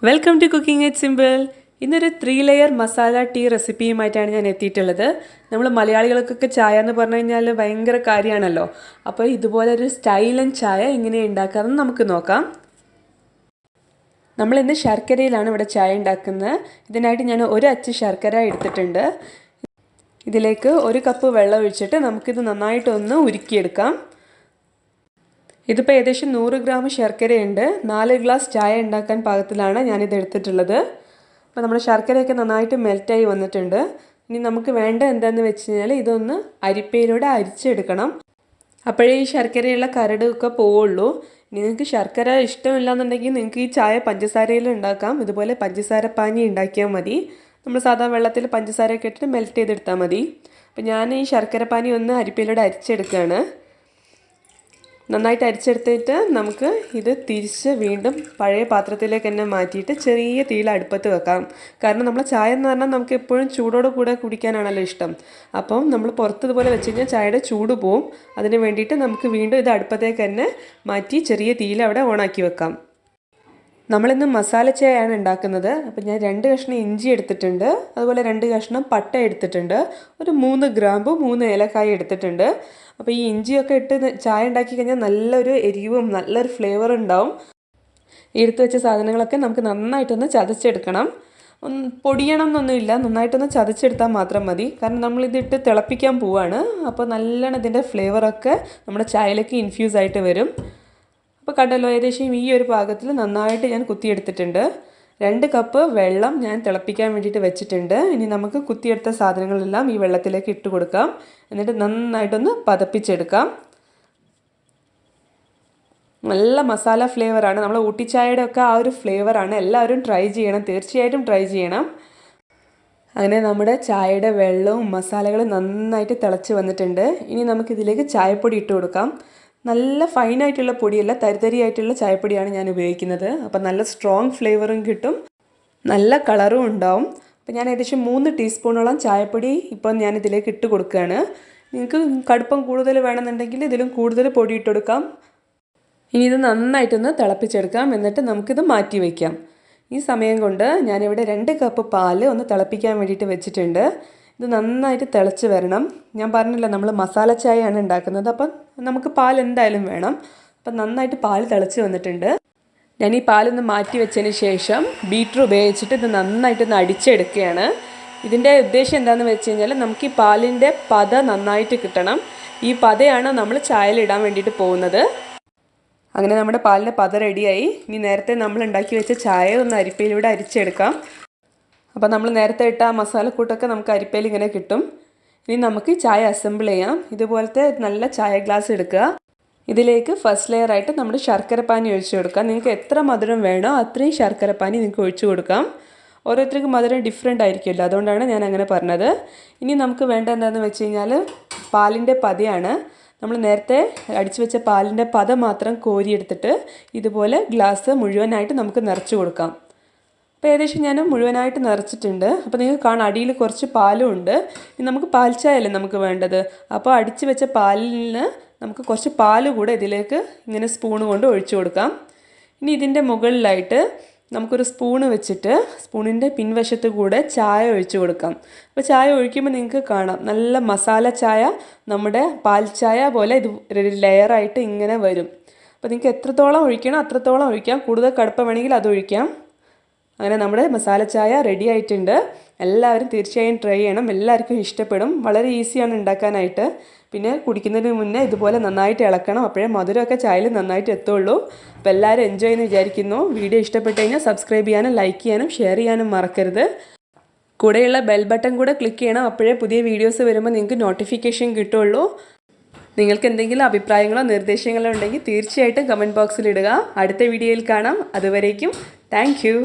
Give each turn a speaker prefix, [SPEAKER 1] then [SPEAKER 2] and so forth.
[SPEAKER 1] Welcome to cooking it simple. ഇന്നൊരു 3 layer masala tea റെസിപ്പിയുമായിട്ടാണ് ഞാൻ എത്തിയിട്ടുള്ളത്. നമ്മൾ മലയാളികൾക്കൊക്കെ ചായ എന്ന് പറഞ്ഞു കഴിഞ്ഞാൽ ഭയങ്കര കാര്യമാണല്ലോ. അപ്പോൾ ഇതുപോലൊരു സ്റ്റൈലൻ ചായ എങ്ങനെ ഉണ്ടാക്കാമെന്ന് നമുക്ക് നോക്കാം. നമ്മളിന്ന് ശർക്കരയിലാണ് ഇവിടെ ചായ ഉണ്ടാക്കുന്നത്. ഇതിനായിട്ട് ഞാൻ ഒരു അച്ച് ശർക്കര എടുത്തിട്ടുണ്ട്. ഇതിലേക്ക് 1 കപ്പ് വെള്ളം ഒഴിച്ചിട്ട് നമുക്കിത് നന്നായിട്ടൊന്ന് ഉരുക്കിയെടുക്കാം. ഇതിപ്പോൾ ഏകദേശം 100 ഗ്രാം ശർക്കരയുണ്ട്. 4 ഗ്ലാസ് ചായ ഉണ്ടാക്കാൻ പാകത്തിലാണ് ഞാനിത് എടുത്തിട്ടുള്ളത്. അപ്പോൾ നമ്മുടെ ശർക്കരയൊക്കെ നന്നായിട്ട് മെൽറ്റായി വന്നിട്ടുണ്ട്. ഇനി നമുക്ക് വേണ്ട എന്താണെന്ന് വെച്ച് കഴിഞ്ഞാൽ ഇതൊന്ന് അരിപ്പയിലൂടെ അരിച്ചെടുക്കണം. അപ്പോഴേ ഈ ശർക്കരയുള്ള കരടൊക്കെ പോവുള്ളൂ. ഇനി നിങ്ങൾക്ക് ശർക്കര ഇഷ്ടമില്ലാന്നുണ്ടെങ്കിൽ നിങ്ങൾക്ക് ഈ ചായ പഞ്ചസാരയിൽ ഉണ്ടാക്കാം. ഇതുപോലെ പഞ്ചസാര പാനി ഉണ്ടാക്കിയാൽ മതി. നമ്മൾ സാധാരണ വെള്ളത്തിൽ പഞ്ചസാരയൊക്കെ ഇട്ടിട്ട് മെൽറ്റ് ചെയ്തെടുത്താൽ മതി. അപ്പോൾ ഞാൻ ഈ ശർക്കര പാനി ഒന്ന് അരിപ്പയിലൂടെ അരിച്ചെടുക്കുകയാണ്. നന്നായിട്ട് അരിച്ചെടുത്തിട്ട് നമുക്ക് ഇത് തിരിച്ച് വീണ്ടും പഴയ പാത്രത്തിലേക്ക് തന്നെ മാറ്റിയിട്ട് ചെറിയ തീയിൽ അടുപ്പത്ത് വെക്കാം. കാരണം നമ്മൾ ചായ എന്ന് പറഞ്ഞാൽ നമുക്ക് എപ്പോഴും ചൂടോട് കൂടെ കുടിക്കാനാണല്ലോ ഇഷ്ടം. അപ്പം നമ്മൾ പുറത്ത് ഇതുപോലെ വെച്ച് കഴിഞ്ഞാൽ ചായയുടെ ചൂട് പോവും. അതിന് വേണ്ടിയിട്ട് നമുക്ക് വീണ്ടും ഇത് അടുപ്പത്തേക്ക് തന്നെ മാറ്റി ചെറിയ തീയിൽ അവിടെ ഓണാക്കി വെക്കാം. നമ്മളിന്ന് മസാല ചായയാണ് ഉണ്ടാക്കുന്നത്. അപ്പോൾ ഞാൻ 2 കഷ്ണം ഇഞ്ചി എടുത്തിട്ടുണ്ട്. അതുപോലെ 2 കഷ്ണം പട്ട എടുത്തിട്ടുണ്ട്. ഒരു 3 ഗ്രാമ്പ് 3 ഏലക്കായ എടുത്തിട്ടുണ്ട്. അപ്പോൾ ഈ ഇഞ്ചിയൊക്കെ ഇട്ട് ചായ ഉണ്ടാക്കി കഴിഞ്ഞാൽ നല്ലൊരു എരിവും നല്ലൊരു ഫ്ലേവറും ഉണ്ടാവും. എടുത്തു വെച്ച സാധനങ്ങളൊക്കെ നമുക്ക് നന്നായിട്ടൊന്ന് ചതച്ചെടുക്കണം. പൊടിയണം എന്നൊന്നുമില്ല, നന്നായിട്ടൊന്ന് ചതച്ചെടുത്താൽ മാത്രം മതി. കാരണം നമ്മളിതിട്ട് തിളപ്പിക്കാൻ പോവുകയാണ്. അപ്പോൾ നല്ലോണം ഇതിൻ്റെ ഫ്ലേവറൊക്കെ നമ്മുടെ ചായയിലേക്ക് ഇൻഫ്യൂസ് ആയിട്ട് വരും. അപ്പോൾ കണ്ടല്ലോ, ഏകദേശം ഈ ഒരു പാകത്തിൽ നന്നായിട്ട് ഞാൻ കുത്തിയെടുത്തിട്ടുണ്ട്. 2 കപ്പ് വെള്ളം ഞാൻ തിളപ്പിക്കാൻ വേണ്ടിയിട്ട് വെച്ചിട്ടുണ്ട്. ഇനി നമുക്ക് കുത്തിയെടുത്ത സാധനങ്ങളെല്ലാം ഈ വെള്ളത്തിലേക്ക് ഇട്ട് കൊടുക്കാം. എന്നിട്ട് നന്നായിട്ടൊന്ന് പതപ്പിച്ചെടുക്കാം. നല്ല മസാല ഫ്ലേവറാണ്. നമ്മൾ ഊട്ടിച്ചായയുടെ ഒക്കെ ആ ഒരു ഫ്ലേവറാണ്. എല്ലാവരും ട്രൈ ചെയ്യണം, തീർച്ചയായിട്ടും ട്രൈ ചെയ്യണം. അങ്ങനെ നമ്മുടെ ചായയുടെ വെള്ളവും മസാലകളും നന്നായിട്ട് തിളച്ച് വന്നിട്ടുണ്ട്. ഇനി നമുക്കിതിലേക്ക് ചായപ്പൊടി ഇട്ട് കൊടുക്കാം. നല്ല ഫൈനായിട്ടുള്ള പൊടിയല്ല, തരിതരിയായിട്ടുള്ള ചായപ്പൊടിയാണ് ഞാൻ ഉപയോഗിക്കുന്നത്. അപ്പം നല്ല സ്ട്രോങ് ഫ്ലേവറും കിട്ടും, നല്ല കളറും ഉണ്ടാവും. അപ്പം ഞാൻ ഏകദേശം 3 ടീസ്പൂണോളം ചായപ്പൊടി ഇപ്പം ഞാൻ ഇതിലേക്ക് ഇട്ട് കൊടുക്കുകയാണ്. നിങ്ങൾക്ക് കടുപ്പം കൂടുതൽ വേണമെന്നുണ്ടെങ്കിൽ ഇതിലും കൂടുതൽ പൊടി ഇട്ട് കൊടുക്കാം. ഇനി ഇത് നന്നായിട്ടൊന്ന് തിളപ്പിച്ചെടുക്കാം. എന്നിട്ട് നമുക്കിത് മാറ്റി വയ്ക്കാം. ഈ സമയം കൊണ്ട് ഞാനിവിടെ 2 കപ്പ് പാല് ഒന്ന് തിളപ്പിക്കാൻ വേണ്ടിയിട്ട് വെച്ചിട്ടുണ്ട്. ഇത് നന്നായിട്ട് തിളച്ച് വരണം. ഞാൻ പറഞ്ഞില്ല, നമ്മൾ മസാല ചായയാണ് ഉണ്ടാക്കുന്നത്. അപ്പം നമുക്ക് പാൽ എന്തായാലും വേണം. അപ്പം നന്നായിട്ട് പാൽ തിളച്ച് വന്നിട്ടുണ്ട്. ഞാൻ ഈ പാലൊന്ന് മാറ്റി വെച്ചതിന് ശേഷം ബീറ്റർ ഉപയോഗിച്ചിട്ട് ഇത് നന്നായിട്ടൊന്ന് അടിച്ചെടുക്കുകയാണ്. ഇതിൻ്റെ ഉദ്ദേശം എന്താണെന്ന് വെച്ച് കഴിഞ്ഞാൽ നമുക്ക് ഈ പാലിൻ്റെ പത നന്നായിട്ട് കിട്ടണം. ഈ പതയാണ് നമ്മൾ ചായയിലിടാൻ വേണ്ടിയിട്ട് പോകുന്നത്. അങ്ങനെ നമ്മുടെ പാലിൻ്റെ പത റെഡിയായി. ഇനി നേരത്തെ നമ്മൾ ഉണ്ടാക്കി വെച്ച ചായ ഒന്ന് അരിപ്പയിലൂടെ അരിച്ചെടുക്കാം. അപ്പോൾ നമ്മൾ നേരത്തെ ഇട്ട മസാലക്കൂട്ടൊക്കെ നമുക്ക് അരിപ്പയിൽ ഇങ്ങനെ കിട്ടും. ഇനി നമുക്ക് ചായ അസംബിൾ ചെയ്യാം. ഇതുപോലത്തെ നല്ല ചായ ഗ്ലാസ് എടുക്കുക. ഇതിലേക്ക് ഫസ്റ്റ് ലെയർ ആയിട്ട് നമ്മുടെ ശർക്കരപ്പാനി ഒഴിച്ചു കൊടുക്കാം. നിങ്ങൾക്ക് എത്ര മധുരം വേണോ അത്രയും ശർക്കരപ്പാനി നിങ്ങൾക്ക് ഒഴിച്ചു കൊടുക്കാം. ഓരോരുത്തർക്ക് മധുരം ഡിഫറെൻ്റ് ആയിരിക്കുമല്ലോ, അതുകൊണ്ടാണ് ഞാൻ അങ്ങനെ പറഞ്ഞത്. ഇനി നമുക്ക് വേണ്ട എന്താണെന്ന് വെച്ച് കഴിഞ്ഞാൽ പാലിൻ്റെ പതയാണ്. നമ്മൾ നേരത്തെ അടിച്ചു വെച്ച പാലിൻ്റെ പത മാത്രം കോരിയെടുത്തിട്ട് ഇതുപോലെ ഗ്ലാസ് മുഴുവനായിട്ട് നമുക്ക് നിറച്ച് കൊടുക്കാം. അപ്പോൾ ഏകദേശം ഞാൻ മുഴുവനായിട്ട് നിറച്ചിട്ടുണ്ട്. അപ്പോൾ നിങ്ങൾക്ക് കാണാം അടിയിൽ കുറച്ച് പാലും ഉണ്ട്. ഇനി നമുക്ക് പാൽ ചായയല്ലേ നമുക്ക് വേണ്ടത്. അപ്പോൾ അടിച്ച് വെച്ച പാലിന് നമുക്ക് കുറച്ച് പാൽ കൂടെ ഇതിലേക്ക് ഇങ്ങനെ സ്പൂണ് കൊണ്ട് ഒഴിച്ചു കൊടുക്കാം. ഇനി ഇതിൻ്റെ മുകളിലായിട്ട് നമുക്കൊരു സ്പൂണ് വെച്ചിട്ട് സ്പൂണിൻ്റെ പിൻവശത്ത് കൂടെ ചായ ഒഴിച്ചു കൊടുക്കാം. അപ്പോൾ ചായ ഒഴിക്കുമ്പോൾ നിങ്ങൾക്ക് കാണാം നല്ല മസാല ചായ നമ്മുടെ പാൽ ചായ പോലെ ഇത് ഒരു ലെയറായിട്ട് ഇങ്ങനെ വരും. അപ്പോൾ നിങ്ങൾക്ക് എത്രത്തോളം ഒഴിക്കണം അത്രത്തോളം ഒഴിക്കാം. കൂടുതൽ കടുപ്പം വേണമെങ്കിൽ അത് ഒഴിക്കാം. അങ്ങനെ നമ്മുടെ മസാല ചായ റെഡി ആയിട്ടുണ്ട്. എല്ലാവരും തീർച്ചയായും ട്രൈ ചെയ്യണം. എല്ലാവർക്കും ഇഷ്ടപ്പെടും. വളരെ ഈസിയാണ് ഉണ്ടാക്കാനായിട്ട്. പിന്നെ കുടിക്കുന്നതിന് മുന്നേ ഇതുപോലെ നന്നായിട്ട് ഇളക്കണം. അപ്പോഴേ മധുരമൊക്കെ ചായയിൽ നന്നായിട്ട് എത്തുള്ളൂ. അപ്പോൾ എല്ലാവരും എൻജോയ് ചെയ്യുമെന്ന് വിചാരിക്കുന്നു. വീഡിയോ ഇഷ്ടപ്പെട്ട് കഴിഞ്ഞാൽ സബ്സ്ക്രൈബ് ചെയ്യാനും ലൈക്ക് ചെയ്യാനും ഷെയർ ചെയ്യാനും മറക്കരുത്. കൂടെയുള്ള ബെൽ ബട്ടൺ കൂടെ ക്ലിക്ക് ചെയ്യണം. അപ്പോഴേ പുതിയ വീഡിയോസ് വരുമ്പോൾ നിങ്ങൾക്ക് നോട്ടിഫിക്കേഷൻ കിട്ടുള്ളൂ. നിങ്ങൾക്ക് എന്തെങ്കിലും അഭിപ്രായങ്ങളോ നിർദ്ദേശങ്ങളോ ഉണ്ടെങ്കിൽ തീർച്ചയായിട്ടും കമൻറ്റ് ബോക്സിൽ ഇടുക. അടുത്ത വീഡിയോയിൽ കാണാം. അതുവരേക്കും താങ്ക് യു.